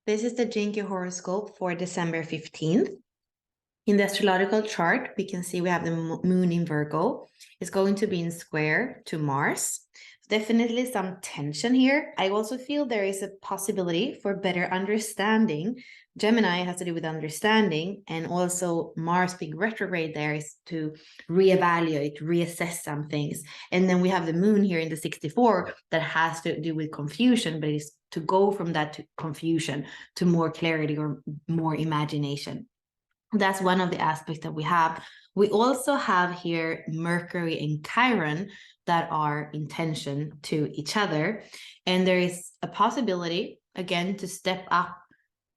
This is the Jinky horoscope for December 15th. In the astrological chart, we can see we have the moon in Virgo. It's going to be in square to Mars. Definitely some tension here. I also feel there is a possibility for better understanding. Gemini has to do with understanding, and also Mars being retrograde there is to reevaluate, reassess some things. And then we have the moon here in the 64 that has to do with confusion, but it's to go from that to confusion to more clarity or more imagination. That's one of the aspects that we have. We also have here Mercury and Chiron that are in tension to each other. And there is a possibility, again, to step up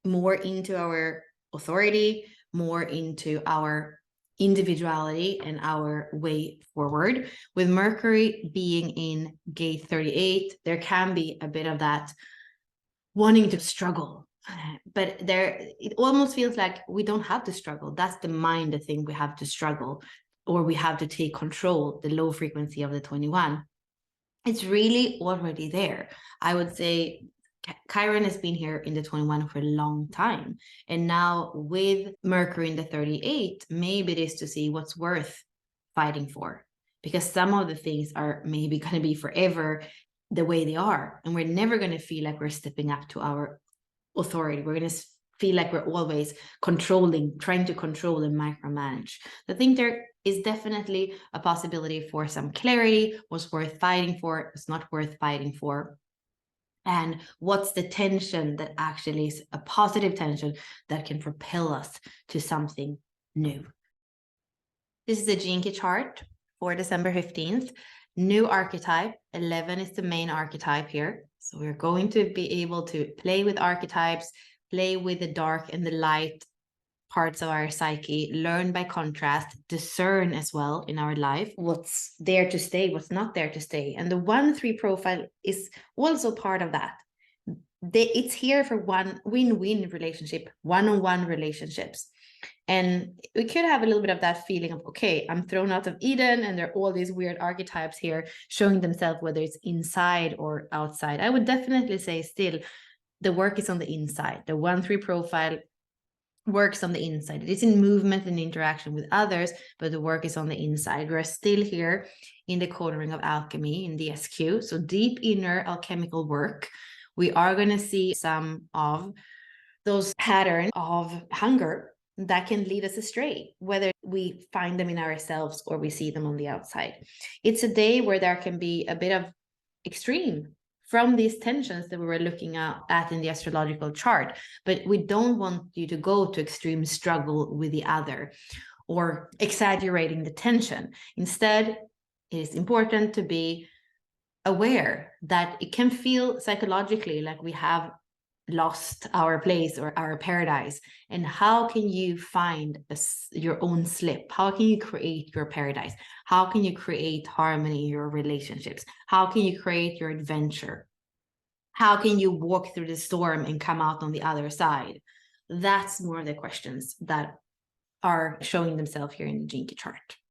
more into our authority, more into our individuality and our way forward. With Mercury being in gate 38, there can be a bit of that wanting to struggle. But it almost feels like we don't have to struggle. That's the mind, the thing we have to struggle, or we have to take control, the low frequency of the 21. It's really already there. I would say Chiron has been here in the 21 for a long time. And now with Mercury in the 38, maybe it is to see what's worth fighting for. Because some of the things are maybe going to be forever the way they are. And we're never going to feel like we're stepping up to our authority. We're going to feel like we're always controlling, trying to control and micromanage. I think there is definitely a possibility for some clarity, what's worth fighting for, what's not worth fighting for. And what's the tension that actually is a positive tension that can propel us to something new. This is the Jinky chart for December 15th. New archetype, 11 is the main archetype here. So we're going to be able to play with archetypes, play with the dark and the light parts of our psyche, learn by contrast, discern as well in our life, what's there to stay, what's not there to stay. And the 1-3 profile is also part of that. It's here for one win-win relationship, one-on-one relationships. And we could have a little bit of that feeling of, okay, I'm thrown out of Eden and there are all these weird archetypes here showing themselves, whether it's inside or outside. I would definitely say still the work is on the inside. The 1-3 profile works on the inside. It is in movement and interaction with others, but the work is on the inside. We're still here in the cornering of alchemy in the SQ. So deep inner alchemical work. We are going to see some of those patterns of hunger that can lead us astray, whether we find them in ourselves or we see them on the outside. It's a day where there can be a bit of extreme from these tensions that we were looking at in the astrological chart, but we don't want you to go to extreme struggle with the other or exaggerating the tension. Instead, it is important to be aware that it can feel psychologically like we have lost our place or our paradise. And how can you find your own slip? How can you create your paradise? How can you create harmony in your relationships? How can you create your adventure? How can you walk through the storm and come out on the other side? That's more of the questions that are showing themselves here in the Jinky chart.